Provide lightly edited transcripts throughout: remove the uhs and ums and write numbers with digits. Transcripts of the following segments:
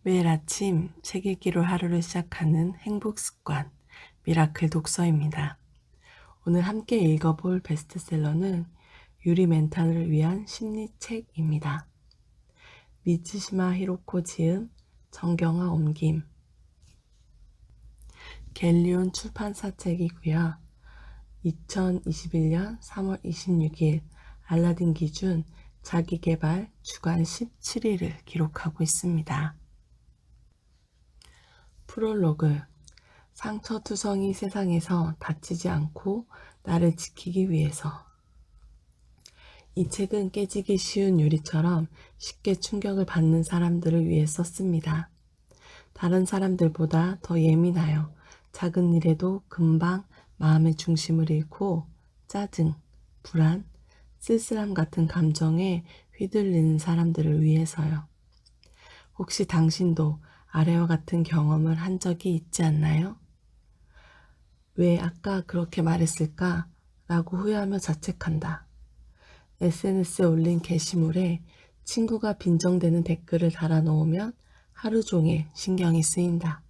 매일 아침 책 읽기로 하루를 시작하는 행복 습관, 미라클 독서입니다. 오늘 함께 읽어볼 베스트셀러는 유리 멘탈을 위한 심리책입니다. 미츠시마 히로코 지음, 정경화 옮김. 갤리온 출판사 책이고요. 2021년 3월 26일 알라딘 기준 자기계발 주간 17위를 기록하고 있습니다. 프롤로그. 상처투성이 세상에서 다치지 않고 나를 지키기 위해서. 이 책은 깨지기 쉬운 유리처럼 쉽게 충격을 받는 사람들을 위해 썼습니다. 다른 사람들보다 더 예민하여 작은 일에도 금방 마음의 중심을 잃고 짜증, 불안, 쓸쓸함 같은 감정에 휘둘리는 사람들을 위해서요. 혹시 당신도 아래와 같은 경험을 한 적이 있지 않나요? 왜 아까 그렇게 말했을까? 라고 후회하며 자책한다. SNS에 올린 게시물에 친구가 빈정대는 댓글을 달아놓으면 하루 종일 신경이 쓰인다.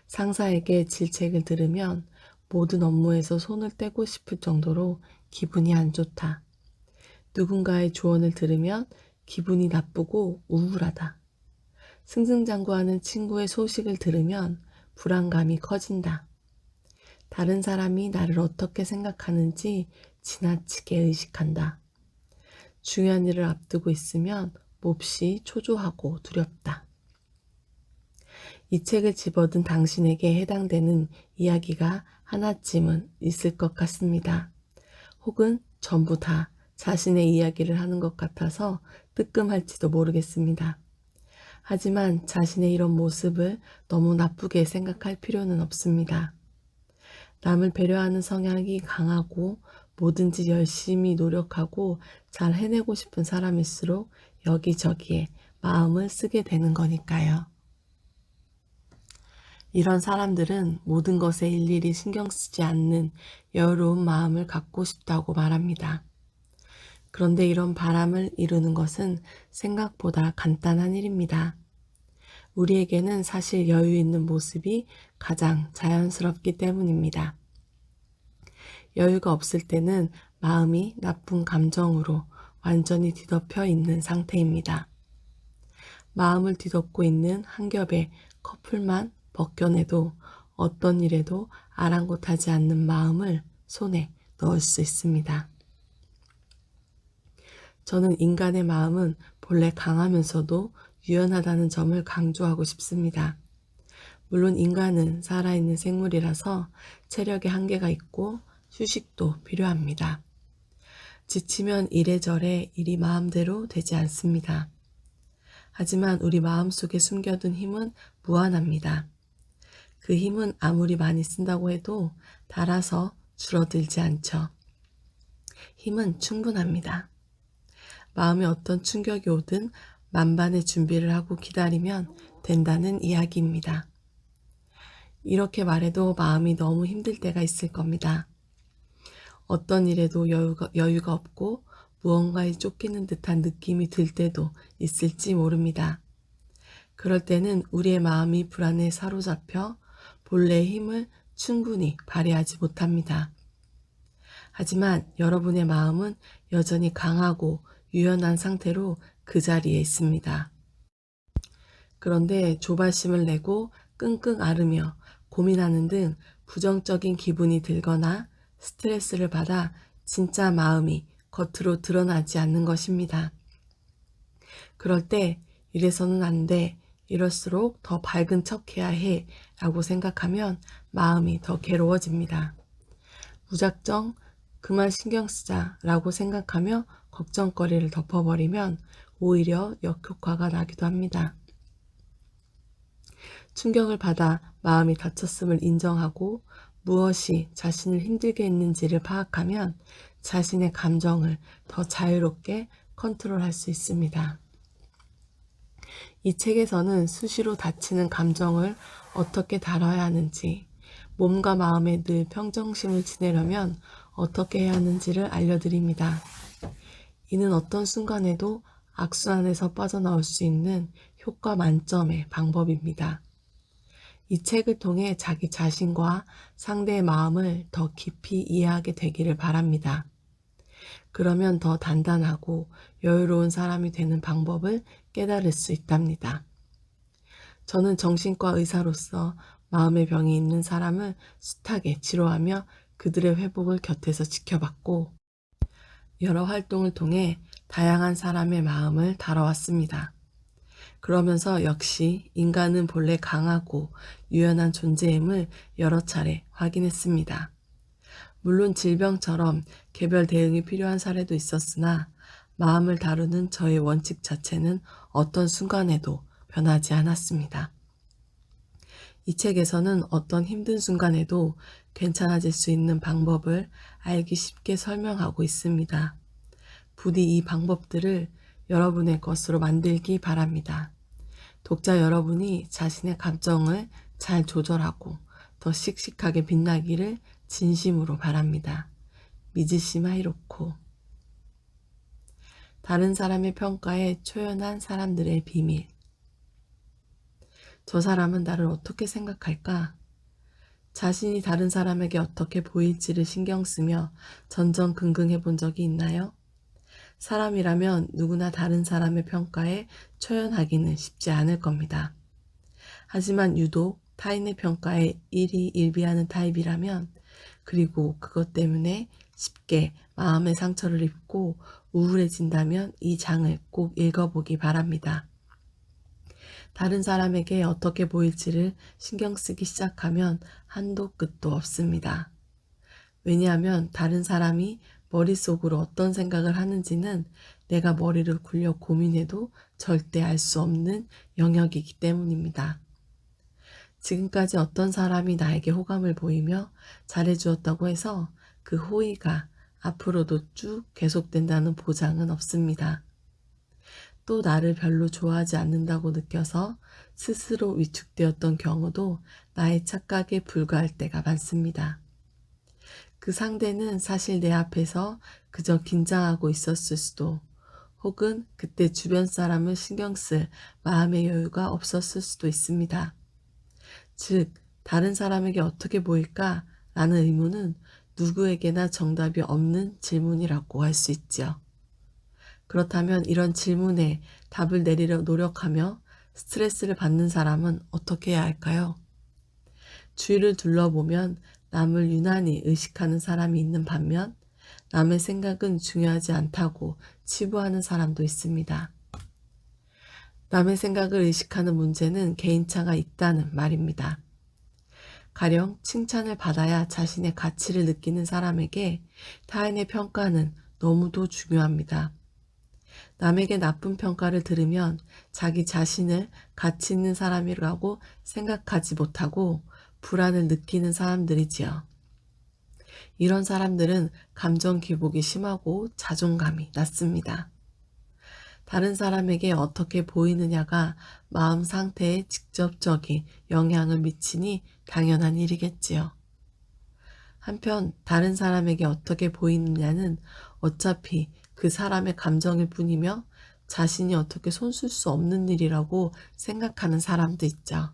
상사에게 질책을 들으면 모든 업무에서 손을 떼고 싶을 정도로 기분이 안 좋다. 누군가의 조언을 들으면 기분이 나쁘고 우울하다. 승승장구하는 친구의 소식을 들으면 불안감이 커진다. 다른 사람이 나를 어떻게 생각하는지 지나치게 의식한다. 중요한 일을 앞두고 있으면 몹시 초조하고 두렵다. 이 책을 집어든 당신에게 해당되는 이야기가 하나쯤은 있을 것 같습니다. 혹은 전부 다 자신의 이야기를 하는 것 같아서 뜨끔할지도 모르겠습니다. 하지만 자신의 이런 모습을 너무 나쁘게 생각할 필요는 없습니다. 남을 배려하는 성향이 강하고 뭐든지 열심히 노력하고 잘 해내고 싶은 사람일수록 여기저기에 마음을 쓰게 되는 거니까요. 이런 사람들은 모든 것에 일일이 신경 쓰지 않는 여유로운 마음을 갖고 싶다고 말합니다. 그런데 이런 바람을 이루는 것은 생각보다 간단한 일입니다. 우리에게는 사실 여유 있는 모습이 가장 자연스럽기 때문입니다. 여유가 없을 때는 마음이 나쁜 감정으로 완전히 뒤덮여 있는 상태입니다. 마음을 뒤덮고 있는 한 겹의 커플만 벗겨내도 어떤 일에도 아랑곳하지 않는 마음을 손에 넣을 수 있습니다. 저는 인간의 마음은 본래 강하면서도 유연하다는 점을 강조하고 싶습니다. 물론 인간은 살아있는 생물이라서 체력에 한계가 있고 휴식도 필요합니다. 지치면 이래저래 일이 마음대로 되지 않습니다. 하지만 우리 마음속에 숨겨둔 힘은 무한합니다. 그 힘은 아무리 많이 쓴다고 해도 닳아서 줄어들지 않죠. 힘은 충분합니다. 마음에 어떤 충격이 오든 만반의 준비를 하고 기다리면 된다는 이야기입니다. 이렇게 말해도 마음이 너무 힘들 때가 있을 겁니다. 어떤 일에도 여유가 없고 무언가에 쫓기는 듯한 느낌이 들 때도 있을지 모릅니다. 그럴 때는 우리의 마음이 불안에 사로잡혀 본래의 힘을 충분히 발휘하지 못합니다. 하지만 여러분의 마음은 여전히 강하고 유연한 상태로 그 자리에 있습니다. 그런데 조바심을 내고 끙끙 앓으며 고민하는 등 부정적인 기분이 들거나 스트레스를 받아 진짜 마음이 겉으로 드러나지 않는 것입니다. 그럴 때 이래서는 안 돼, 이럴수록 더 밝은 척해야 해 라고 생각하면 마음이 더 괴로워집니다. 무작정 그만 신경 쓰자 라고 생각하며 걱정거리를 덮어버리면 오히려 역효과가 나기도 합니다. 충격을 받아 마음이 다쳤음을 인정하고 무엇이 자신을 힘들게 했는지를 파악하면 자신의 감정을 더 자유롭게 컨트롤할 수 있습니다. 이 책에서는 수시로 다치는 감정을 어떻게 다뤄야 하는지, 몸과 마음에 늘 평정심을 지내려면 어떻게 해야 하는지를 알려드립니다. 이는 어떤 순간에도 악순환에서 빠져나올 수 있는 효과 만점의 방법입니다. 이 책을 통해 자기 자신과 상대의 마음을 더 깊이 이해하게 되기를 바랍니다. 그러면 더 단단하고 여유로운 사람이 되는 방법을 깨달을 수 있답니다. 저는 정신과 의사로서 마음의 병이 있는 사람을 숱하게 치료하며 그들의 회복을 곁에서 지켜봤고, 여러 활동을 통해 다양한 사람의 마음을 다뤄왔습니다. 그러면서 역시 인간은 본래 강하고 유연한 존재임을 여러 차례 확인했습니다. 물론 질병처럼 개별 대응이 필요한 사례도 있었으나 마음을 다루는 저의 원칙 자체는 어떤 순간에도 변하지 않았습니다. 이 책에서는 어떤 힘든 순간에도 괜찮아질 수 있는 방법을 알기 쉽게 설명하고 있습니다. 부디 이 방법들을 여러분의 것으로 만들기 바랍니다. 독자 여러분이 자신의 감정을 잘 조절하고 더 씩씩하게 빛나기를 진심으로 바랍니다. 미즈시마 히로코. 다른 사람의 평가에 초연한 사람들의 비밀. 저 사람은 나를 어떻게 생각할까? 자신이 다른 사람에게 어떻게 보일지를 신경 쓰며 전전긍긍해 본 적이 있나요? 사람이라면 누구나 다른 사람의 평가에 초연하기는 쉽지 않을 겁니다. 하지만 유독 타인의 평가에 일희일비하는 타입이라면, 그리고 그것 때문에 쉽게 마음의 상처를 입고 우울해진다면 이 장을 꼭 읽어보기 바랍니다. 다른 사람에게 어떻게 보일지를 신경 쓰기 시작하면 한도 끝도 없습니다. 왜냐하면 다른 사람이 머릿속으로 어떤 생각을 하는지는 내가 머리를 굴려 고민해도 절대 알 수 없는 영역이기 때문입니다. 지금까지 어떤 사람이 나에게 호감을 보이며 잘해주었다고 해서 그 호의가 앞으로도 쭉 계속된다는 보장은 없습니다. 또 나를 별로 좋아하지 않는다고 느껴서 스스로 위축되었던 경우도 나의 착각에 불과할 때가 많습니다. 그 상대는 사실 내 앞에서 그저 긴장하고 있었을 수도, 혹은 그때 주변 사람을 신경 쓸 마음의 여유가 없었을 수도 있습니다. 즉, 다른 사람에게 어떻게 보일까? 라는 의문은 누구에게나 정답이 없는 질문이라고 할 수 있지요. 그렇다면 이런 질문에 답을 내리려 노력하며 스트레스를 받는 사람은 어떻게 해야 할까요? 주위를 둘러보면 남을 유난히 의식하는 사람이 있는 반면 남의 생각은 중요하지 않다고 치부하는 사람도 있습니다. 남의 생각을 의식하는 문제는 개인차가 있다는 말입니다. 가령 칭찬을 받아야 자신의 가치를 느끼는 사람에게 타인의 평가는 너무도 중요합니다. 남에게 나쁜 평가를 들으면 자기 자신을 가치 있는 사람이라고 생각하지 못하고 불안을 느끼는 사람들이지요. 이런 사람들은 감정 기복이 심하고 자존감이 낮습니다. 다른 사람에게 어떻게 보이느냐가 마음 상태에 직접적인 영향을 미치니 당연한 일이겠지요. 한편 다른 사람에게 어떻게 보이느냐는 어차피 그 사람의 감정일 뿐이며 자신이 어떻게 손쓸 수 없는 일이라고 생각하는 사람도 있죠.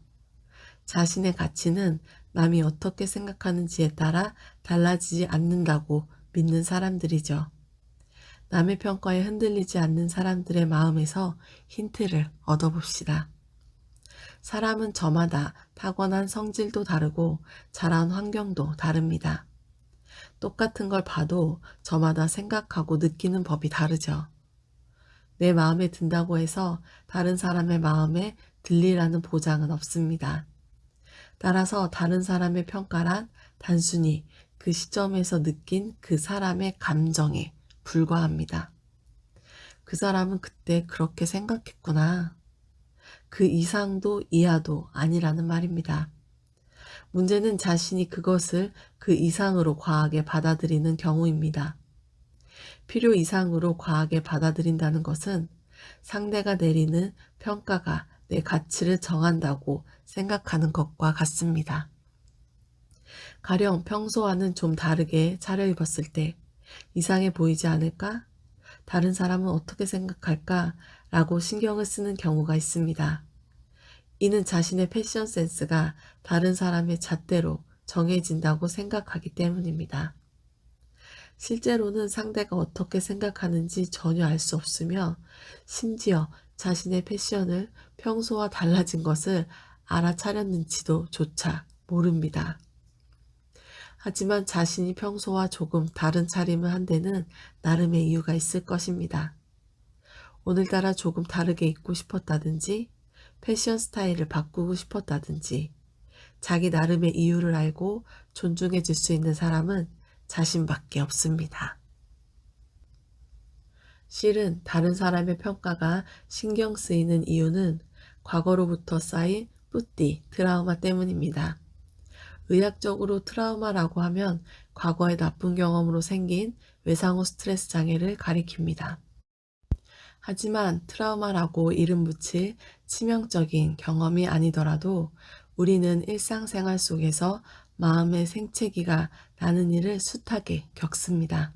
자신의 가치는 남이 어떻게 생각하는지에 따라 달라지지 않는다고 믿는 사람들이죠. 남의 평가에 흔들리지 않는 사람들의 마음에서 힌트를 얻어봅시다. 사람은 저마다 타고난 성질도 다르고 자란 환경도 다릅니다. 똑같은 걸 봐도 저마다 생각하고 느끼는 법이 다르죠. 내 마음에 든다고 해서 다른 사람의 마음에 들리라는 보장은 없습니다. 따라서 다른 사람의 평가란 단순히 그 시점에서 느낀 그 사람의 감정에 불과합니다. 그 사람은 그때 그렇게 생각했구나. 그 이상도 이하도 아니라는 말입니다. 문제는 자신이 그것을 그 이상으로 과하게 받아들이는 경우입니다. 필요 이상으로 과하게 받아들인다는 것은 상대가 내리는 평가가 내 가치를 정한다고 생각하는 것과 같습니다. 가령 평소와는 좀 다르게 차려입었을 때 이상해 보이지 않을까? 다른 사람은 어떻게 생각할까? 라고 신경을 쓰는 경우가 있습니다. 이는 자신의 패션 센스가 다른 사람의 잣대로 정해진다고 생각하기 때문입니다. 실제로는 상대가 어떻게 생각하는지 전혀 알 수 없으며 심지어 자신의 패션을 평소와 달라진 것을 알아차렸는지도 조차 모릅니다. 하지만 자신이 평소와 조금 다른 차림을 한 데는 나름의 이유가 있을 것입니다. 오늘따라 조금 다르게 입고 싶었다든지 패션 스타일을 바꾸고 싶었다든지 자기 나름의 이유를 알고 존중해 줄 수 있는 사람은 자신밖에 없습니다. 실은 다른 사람의 평가가 신경 쓰이는 이유는 과거로부터 쌓인 뿌띠, 트라우마 때문입니다. 의학적으로 트라우마라고 하면 과거의 나쁜 경험으로 생긴 외상후 스트레스 장애를 가리킵니다. 하지만 트라우마라고 이름 붙일 치명적인 경험이 아니더라도 우리는 일상생활 속에서 마음의 생채기가 나는 일을 숱하게 겪습니다.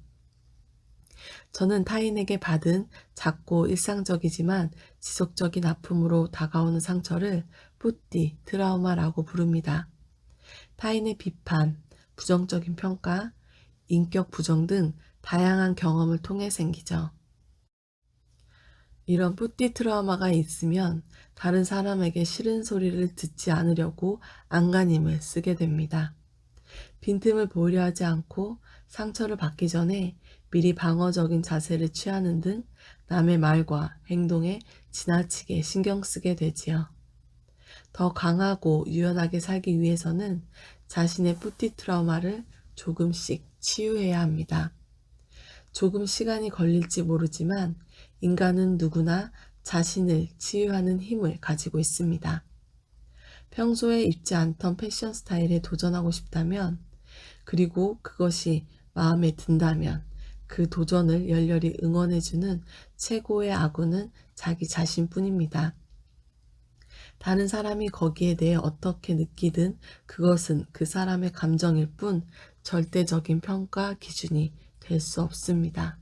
저는 타인에게 받은 작고 일상적이지만 지속적인 아픔으로 다가오는 상처를 뿌띠, 트라우마라고 부릅니다. 타인의 비판, 부정적인 평가, 인격 부정 등 다양한 경험을 통해 생기죠. 이런 뿌띠 트라우마가 있으면 다른 사람에게 싫은 소리를 듣지 않으려고 안간힘을 쓰게 됩니다. 빈틈을 보이려 하지 않고 상처를 받기 전에 미리 방어적인 자세를 취하는 등 남의 말과 행동에 지나치게 신경 쓰게 되지요. 더 강하고 유연하게 살기 위해서는 자신의 뿌띠 트라우마를 조금씩 치유해야 합니다. 조금 시간이 걸릴지 모르지만 인간은 누구나 자신을 치유하는 힘을 가지고 있습니다. 평소에 입지 않던 패션 스타일에 도전하고 싶다면, 그리고 그것이 마음에 든다면 그 도전을 열렬히 응원해주는 최고의 아군은 자기 자신뿐입니다. 다른 사람이 거기에 대해 어떻게 느끼든 그것은 그 사람의 감정일 뿐 절대적인 평가 기준이 될 수 없습니다.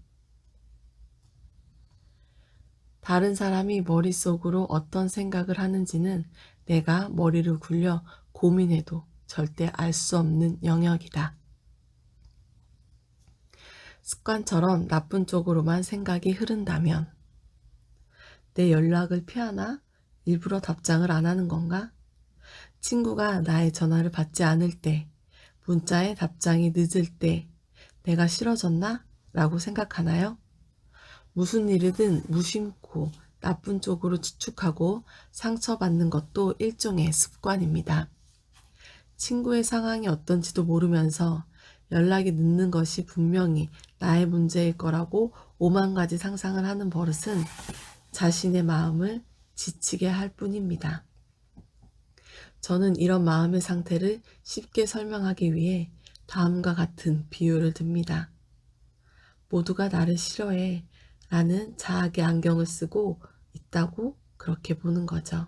다른 사람이 머릿속으로 어떤 생각을 하는지는 내가 머리를 굴려 고민해도 절대 알 수 없는 영역이다. 습관처럼 나쁜 쪽으로만 생각이 흐른다면 내 연락을 피하나? 일부러 답장을 안 하는 건가? 친구가 나의 전화를 받지 않을 때, 문자에 답장이 늦을 때 내가 싫어졌나? 라고 생각하나요? 무슨 일이든 무심코 나쁜 쪽으로 추측하고 상처받는 것도 일종의 습관입니다. 친구의 상황이 어떤지도 모르면서 연락이 늦는 것이 분명히 나의 문제일 거라고 오만 가지 상상을 하는 버릇은 자신의 마음을 지치게 할 뿐입니다. 저는 이런 마음의 상태를 쉽게 설명하기 위해 다음과 같은 비유를 듭니다. 모두가 나를 싫어해 라는 자학의 안경을 쓰고 있다고 그렇게 보는 거죠.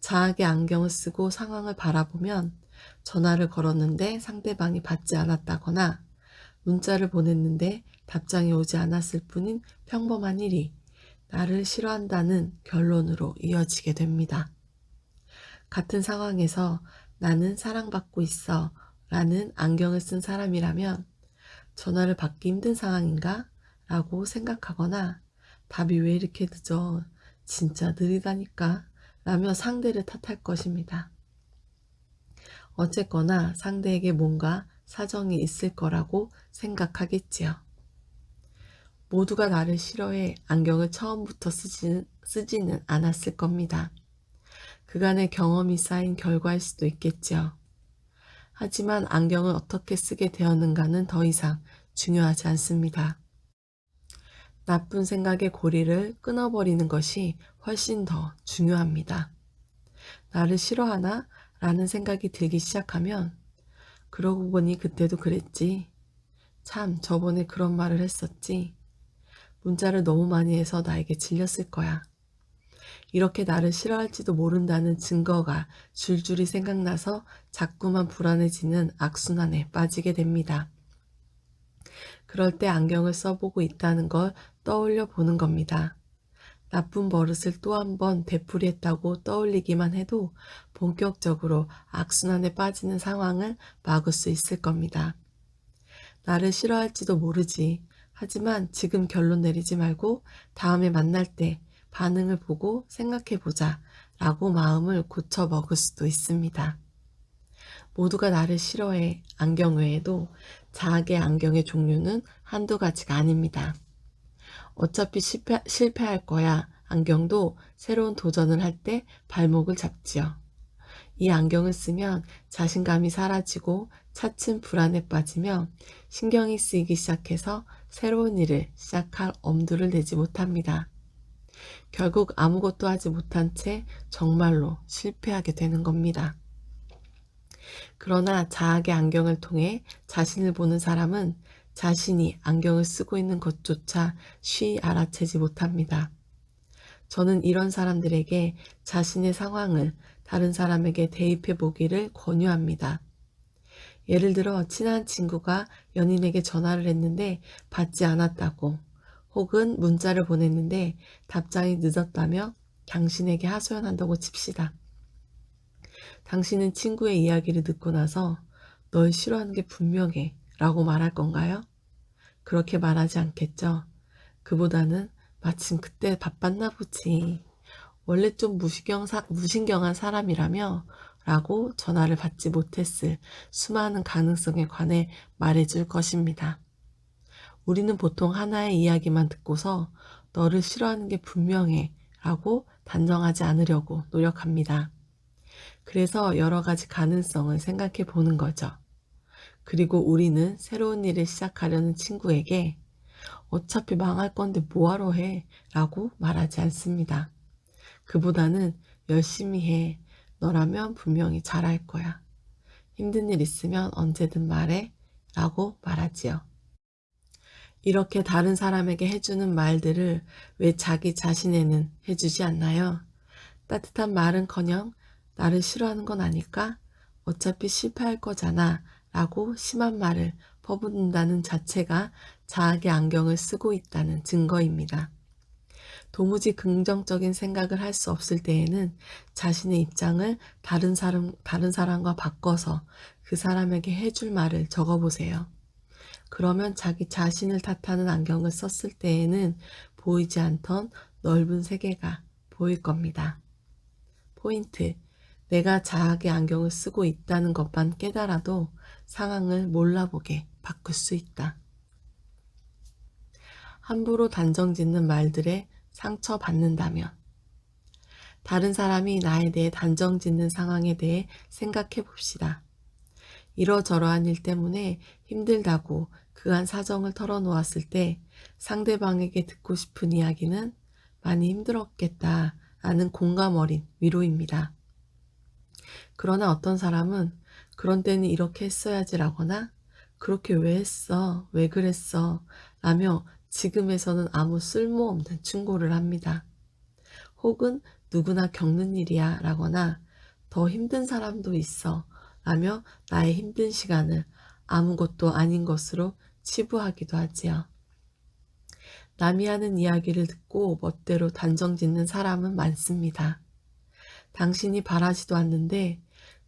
자학의 안경을 쓰고 상황을 바라보면 전화를 걸었는데 상대방이 받지 않았다거나 문자를 보냈는데 답장이 오지 않았을 뿐인 평범한 일이 나를 싫어한다는 결론으로 이어지게 됩니다. 같은 상황에서 나는 사랑받고 있어 라는 안경을 쓴 사람이라면 전화를 받기 힘든 상황인가? 라고 생각하거나 답이 왜 이렇게 늦어? 진짜 느리다니까? 라며 상대를 탓할 것입니다. 어쨌거나 상대에게 뭔가 사정이 있을 거라고 생각하겠지요. 모두가 나를 싫어해 안경을 처음부터 쓰지는 않았을 겁니다. 그간의 경험이 쌓인 결과일 수도 있겠지요. 하지만 안경을 어떻게 쓰게 되었는가는 더 이상 중요하지 않습니다. 나쁜 생각의 고리를 끊어버리는 것이 훨씬 더 중요합니다. 나를 싫어하나? 라는 생각이 들기 시작하면 그러고 보니 그때도 그랬지. 참 저번에 그런 말을 했었지. 문자를 너무 많이 해서 나에게 질렸을 거야. 이렇게 나를 싫어할지도 모른다는 증거가 줄줄이 생각나서 자꾸만 불안해지는 악순환에 빠지게 됩니다. 그럴 때 안경을 써보고 있다는 걸 떠올려 보는 겁니다. 나쁜 버릇을 또 한 번 되풀이했다고 떠올리기만 해도 본격적으로 악순환에 빠지는 상황을 막을 수 있을 겁니다. 나를 싫어할지도 모르지. 하지만 지금 결론 내리지 말고 다음에 만날 때 반응을 보고 생각해 보자 라고 마음을 고쳐 먹을 수도 있습니다. 모두가 나를 싫어해 안경 외에도 자학의 안경의 종류는 한두 가지가 아닙니다. 어차피 실패할 거야. 안경도 새로운 도전을 할 때 발목을 잡지요. 이 안경을 쓰면 자신감이 사라지고 차츰 불안에 빠지며 신경이 쓰이기 시작해서 새로운 일을 시작할 엄두를 내지 못합니다. 결국 아무것도 하지 못한 채 정말로 실패하게 되는 겁니다. 그러나 자학의 안경을 통해 자신을 보는 사람은 자신이 안경을 쓰고 있는 것조차 쉬 알아채지 못합니다. 저는 이런 사람들에게 자신의 상황을 다른 사람에게 대입해 보기를 권유합니다. 예를 들어 친한 친구가 연인에게 전화를 했는데 받지 않았다고, 혹은 문자를 보냈는데 답장이 늦었다며 당신에게 하소연한다고 칩시다. 당신은 친구의 이야기를 듣고 나서 널 싫어하는 게 분명해 라고 말할 건가요? 그렇게 말하지 않겠죠. 그보다는 마침 그때 바빴나 보지. 원래 좀 무신경한 사람이라며 라고 전화를 받지 못했을 수많은 가능성에 관해 말해줄 것입니다. 우리는 보통 하나의 이야기만 듣고서 너를 싫어하는 게 분명해 라고 단정하지 않으려고 노력합니다. 그래서 여러 가지 가능성을 생각해 보는 거죠. 그리고 우리는 새로운 일을 시작하려는 친구에게 어차피 망할 건데 뭐하러 해? 라고 말하지 않습니다. 그보다는 열심히 해. 너라면 분명히 잘할 거야. 힘든 일 있으면 언제든 말해. 라고 말하지요. 이렇게 다른 사람에게 해주는 말들을 왜 자기 자신에는 해주지 않나요? 따뜻한 말은커녕 나를 싫어하는 건 아닐까? 어차피 실패할 거잖아. 라고 심한 말을 퍼붓는다는 자체가 자학의 안경을 쓰고 있다는 증거입니다. 도무지 긍정적인 생각을 할 수 없을 때에는 자신의 입장을 다른 사람과 바꿔서 그 사람에게 해줄 말을 적어보세요. 그러면 자기 자신을 탓하는 안경을 썼을 때에는 보이지 않던 넓은 세계가 보일 겁니다. 포인트. 내가 자학의 안경을 쓰고 있다는 것만 깨달아도 상황을 몰라보게 바꿀 수 있다. 함부로 단정짓는 말들에 상처받는다면, 다른 사람이 나에 대해 단정짓는 상황에 대해 생각해 봅시다. 이러저러한 일 때문에 힘들다고 그한 사정을 털어놓았을 때 상대방에게 듣고 싶은 이야기는 많이 힘들었겠다 라는 공감 어린 위로입니다. 그러나 어떤 사람은 그런 때는 이렇게 했어야지 라거나 그렇게 왜 했어? 왜 그랬어? 라며 지금에서는 아무 쓸모없는 충고를 합니다. 혹은 누구나 겪는 일이야 라거나 더 힘든 사람도 있어 라며 나의 힘든 시간을 아무것도 아닌 것으로 치부하기도 하지요. 남이 하는 이야기를 듣고 멋대로 단정짓는 사람은 많습니다. 당신이 바라지도 않는데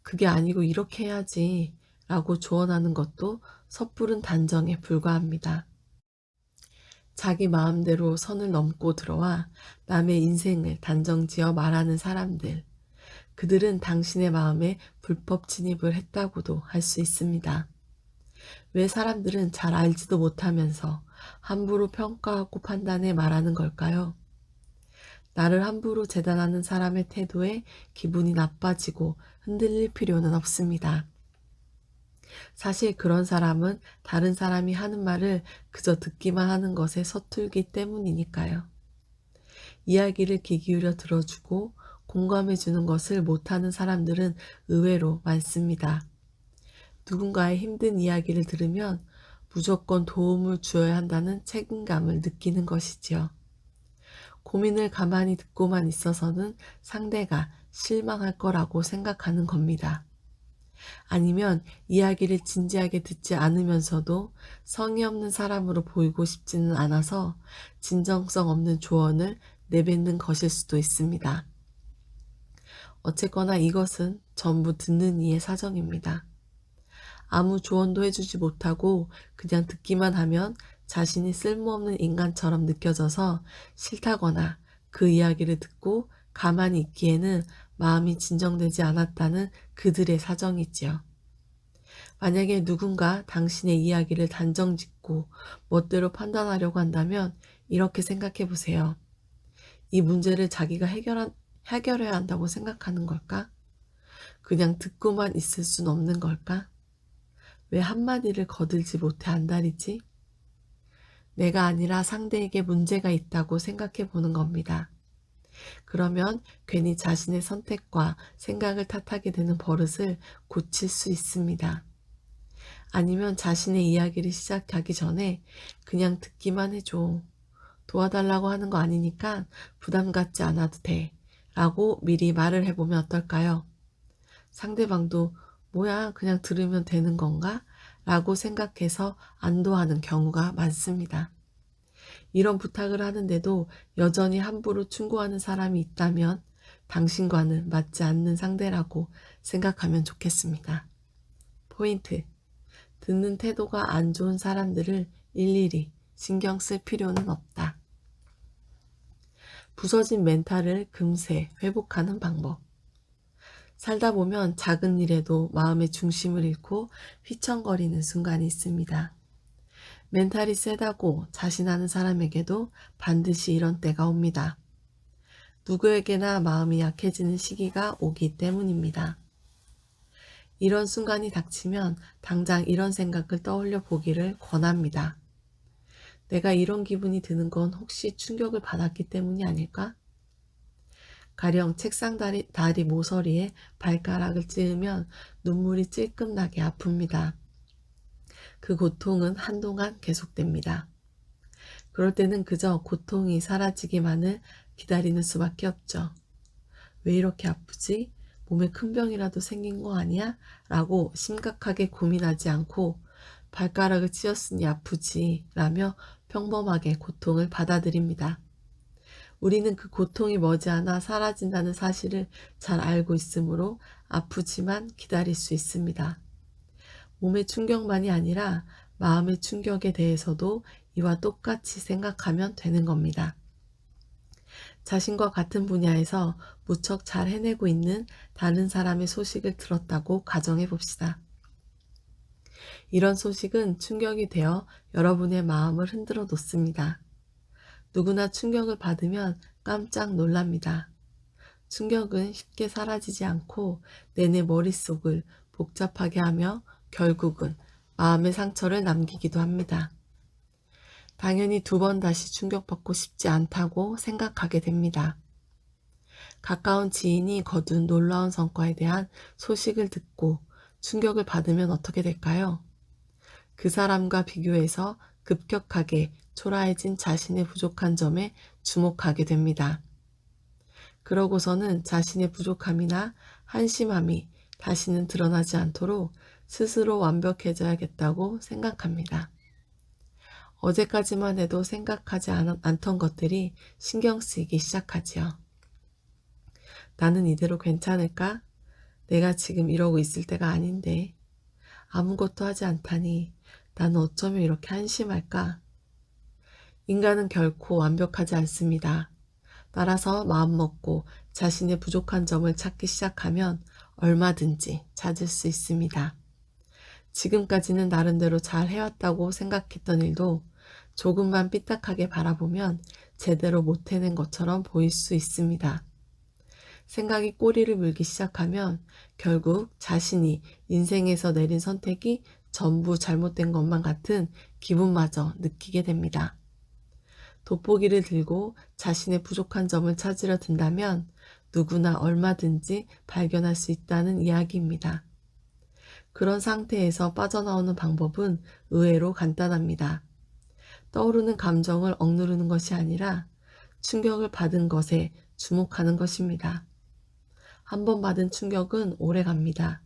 그게 아니고 이렇게 해야지 라고 조언하는 것도 섣부른 단정에 불과합니다. 자기 마음대로 선을 넘고 들어와 남의 인생을 단정지어 말하는 사람들, 그들은 당신의 마음에 불법 침입을 했다고도 할 수 있습니다. 왜 사람들은 잘 알지도 못하면서 함부로 평가하고 판단해 말하는 걸까요? 나를 함부로 재단하는 사람의 태도에 기분이 나빠지고 흔들릴 필요는 없습니다. 사실 그런 사람은 다른 사람이 하는 말을 그저 듣기만 하는 것에 서툴기 때문이니까요. 이야기를 귀 기울여 들어주고 공감해주는 것을 못하는 사람들은 의외로 많습니다. 누군가의 힘든 이야기를 들으면 무조건 도움을 주어야 한다는 책임감을 느끼는 것이지요. 고민을 가만히 듣고만 있어서는 상대가 실망할 거라고 생각하는 겁니다. 아니면 이야기를 진지하게 듣지 않으면서도 성의 없는 사람으로 보이고 싶지는 않아서 진정성 없는 조언을 내뱉는 것일 수도 있습니다. 어쨌거나 이것은 전부 듣는 이의 사정입니다. 아무 조언도 해주지 못하고 그냥 듣기만 하면 자신이 쓸모없는 인간처럼 느껴져서 싫다거나 그 이야기를 듣고 가만히 있기에는 마음이 진정되지 않았다는 그들의 사정이지요. 만약에 누군가 당신의 이야기를 단정짓고 멋대로 판단하려고 한다면 이렇게 생각해 보세요. 이 문제를 자기가 해결해야 한다고 생각하는 걸까? 그냥 듣고만 있을 순 없는 걸까? 왜 한마디를 거들지 못해 안달이지? 내가 아니라 상대에게 문제가 있다고 생각해 보는 겁니다. 그러면 괜히 자신의 선택과 생각을 탓하게 되는 버릇을 고칠 수 있습니다. 아니면 자신의 이야기를 시작하기 전에 그냥 듣기만 해줘. 도와달라고 하는 거 아니니까 부담 갖지 않아도 돼. 라고 미리 말을 해보면 어떨까요? 상대방도 뭐야, 그냥 들으면 되는 건가? 라고 생각해서 안도하는 경우가 많습니다. 이런 부탁을 하는데도 여전히 함부로 충고하는 사람이 있다면 당신과는 맞지 않는 상대라고 생각하면 좋겠습니다. 포인트. 듣는 태도가 안 좋은 사람들을 일일이 신경 쓸 필요는 없다. 부서진 멘탈을 금세 회복하는 방법. 살다 보면 작은 일에도 마음의 중심을 잃고 휘청거리는 순간이 있습니다. 멘탈이 세다고 자신하는 사람에게도 반드시 이런 때가 옵니다. 누구에게나 마음이 약해지는 시기가 오기 때문입니다. 이런 순간이 닥치면 당장 이런 생각을 떠올려 보기를 권합니다. 내가 이런 기분이 드는 건 혹시 충격을 받았기 때문이 아닐까? 가령 책상 다리 모서리에 발가락을 찌으면 눈물이 찔끔나게 아픕니다. 그 고통은 한동안 계속됩니다. 그럴 때는 그저 고통이 사라지기만을 기다리는 수밖에 없죠. 왜 이렇게 아프지? 몸에 큰 병이라도 생긴 거 아니야? 라고 심각하게 고민하지 않고 발가락을 찧었으니 아프지 라며 평범하게 고통을 받아들입니다. 우리는 그 고통이 머지않아 사라진다는 사실을 잘 알고 있으므로 아프지만 기다릴 수 있습니다. 몸의 충격만이 아니라 마음의 충격에 대해서도 이와 똑같이 생각하면 되는 겁니다. 자신과 같은 분야에서 무척 잘 해내고 있는 다른 사람의 소식을 들었다고 가정해 봅시다. 이런 소식은 충격이 되어 여러분의 마음을 흔들어 놓습니다. 누구나 충격을 받으면 깜짝 놀랍니다. 충격은 쉽게 사라지지 않고 내내 머릿속을 복잡하게 하며 결국은 마음의 상처를 남기기도 합니다. 당연히 두 번 다시 충격받고 싶지 않다고 생각하게 됩니다. 가까운 지인이 거둔 놀라운 성과에 대한 소식을 듣고 충격을 받으면 어떻게 될까요? 그 사람과 비교해서 급격하게 초라해진 자신의 부족한 점에 주목하게 됩니다. 그러고서는 자신의 부족함이나 한심함이 다시는 드러나지 않도록 스스로 완벽해져야겠다고 생각합니다. 어제까지만 해도 생각하지 않던 것들이 신경 쓰이기 시작하지요. 나는 이대로 괜찮을까? 내가 지금 이러고 있을 때가 아닌데. 아무것도 하지 않다니 나는 어쩌면 이렇게 한심할까? 인간은 결코 완벽하지 않습니다. 따라서 마음먹고 자신의 부족한 점을 찾기 시작하면 얼마든지 찾을 수 있습니다. 지금까지는 나름대로 잘 해왔다고 생각했던 일도 조금만 삐딱하게 바라보면 제대로 못 해낸 것처럼 보일 수 있습니다. 생각이 꼬리를 물기 시작하면 결국 자신이 인생에서 내린 선택이 전부 잘못된 것만 같은 기분마저 느끼게 됩니다. 돋보기를 들고 자신의 부족한 점을 찾으려 든다면 누구나 얼마든지 발견할 수 있다는 이야기입니다. 그런 상태에서 빠져나오는 방법은 의외로 간단합니다. 떠오르는 감정을 억누르는 것이 아니라 충격을 받은 것에 주목하는 것입니다. 한 번 받은 충격은 오래 갑니다.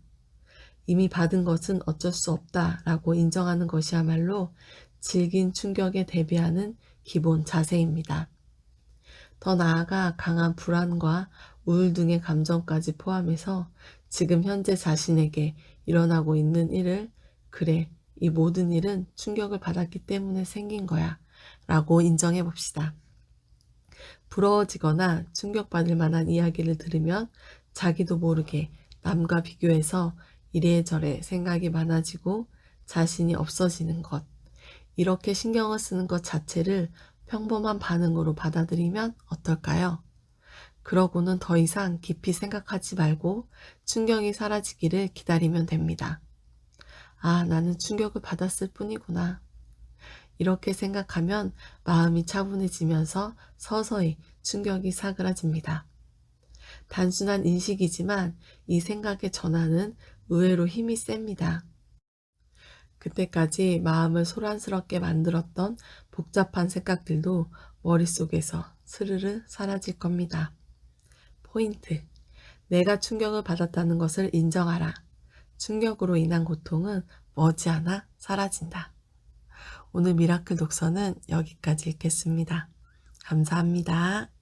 이미 받은 것은 어쩔 수 없다라고 인정하는 것이야말로 질긴 충격에 대비하는 기본 자세입니다. 더 나아가 강한 불안과 우울 등의 감정까지 포함해서 지금 현재 자신에게 일어나고 있는 일을 그래, 이 모든 일은 충격을 받았기 때문에 생긴 거야 라고 인정해 봅시다. 부러워지거나 충격받을 만한 이야기를 들으면 자기도 모르게 남과 비교해서 이래저래 생각이 많아지고 자신이 없어지는 것, 이렇게 신경을 쓰는 것 자체를 평범한 반응으로 받아들이면 어떨까요? 그러고는 더 이상 깊이 생각하지 말고 충격이 사라지기를 기다리면 됩니다. 아, 나는 충격을 받았을 뿐이구나. 이렇게 생각하면 마음이 차분해지면서 서서히 충격이 사그라집니다. 단순한 인식이지만 이 생각의 전환은 의외로 힘이 셉니다. 그때까지 마음을 소란스럽게 만들었던 복잡한 생각들도 머릿속에서 스르르 사라질 겁니다. 포인트. 내가 충격을 받았다는 것을 인정하라. 충격으로 인한 고통은 머지않아 사라진다. 오늘 미라클 독서는 여기까지 읽겠습니다. 감사합니다.